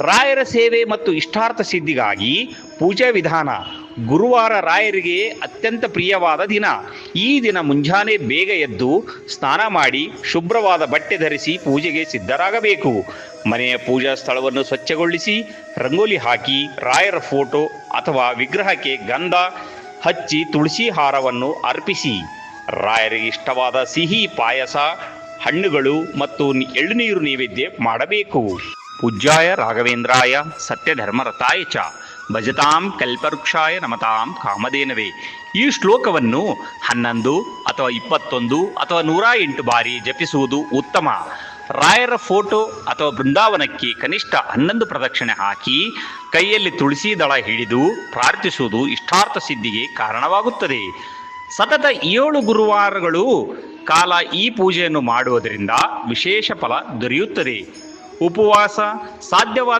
ರಾಯರ ಸೇವೆ ಮತ್ತು ಇಷ್ಟಾರ್ಥ ಸಿದ್ಧಿಗಾಗಿ ಪೂಜಾ ವಿಧಾನ. ಗುರುವಾರ ರಾಯರಿಗೆ ಅತ್ಯಂತ ಪ್ರಿಯವಾದ ದಿನ. ಈ ದಿನ ಮುಂಜಾನೆ ಬೇಗ ಎದ್ದು ಸ್ನಾನ ಮಾಡಿ ಶುಭ್ರವಾದ ಬಟ್ಟೆ ಧರಿಸಿ ಪೂಜೆಗೆ ಸಿದ್ಧರಾಗಬೇಕು. ಮನೆಯ ಪೂಜಾ ಸ್ಥಳವನ್ನು ಸ್ವಚ್ಛಗೊಳಿಸಿ ರಂಗೋಲಿ ಹಾಕಿ ರಾಯರ ಫೋಟೋ ಅಥವಾ ವಿಗ್ರಹಕ್ಕೆ ಗಂಧ ಹಚ್ಚಿ ತುಳಸಿ ಹಾರವನ್ನು ಅರ್ಪಿಸಿ ರಾಯರಿಗೆ ಇಷ್ಟವಾದ ಸಿಹಿ ಪಾಯಸ, ಹಣ್ಣುಗಳು ಮತ್ತು ಎಳ್ಳುನೀರು ನೈವೇದ್ಯ ಮಾಡಬೇಕು. ಪೂಜ್ಯಾಯ ರಾಘವೇಂದ್ರಾಯ ಸತ್ಯಧರ್ಮರತಾಯ ಚ ಭಜತಾಂ ಕಲ್ಪವೃಕ್ಷಾಯ ನಮತಾಂ ಕಾಮಧೇನವೇ. ಈ ಶ್ಲೋಕವನ್ನು 11 ಅಥವಾ 21 ಅಥವಾ 108 ಬಾರಿ ಜಪಿಸುವುದು ಉತ್ತಮ. ರಾಯರ ಫೋಟೋ ಅಥವಾ ಬೃಂದಾವನಕ್ಕೆ ಕನಿಷ್ಠ 11 ಪ್ರದಕ್ಷಿಣೆ ಹಾಕಿ ಕೈಯಲ್ಲಿ ತುಳಸಿ ದಳ ಹಿಡಿದು ಪ್ರಾರ್ಥಿಸುವುದು ಇಷ್ಟಾರ್ಥ ಸಿದ್ಧಿಗೆ ಕಾರಣವಾಗುತ್ತದೆ. ಸತತ 7 ಗುರುವಾರಗಳು ಕಾಲ ಈ ಪೂಜೆಯನ್ನು ಮಾಡುವುದರಿಂದ ವಿಶೇಷ ಫಲ ದೊರೆಯುತ್ತದೆ. ಉಪವಾಸ ಸಾಧ್ಯವಾದ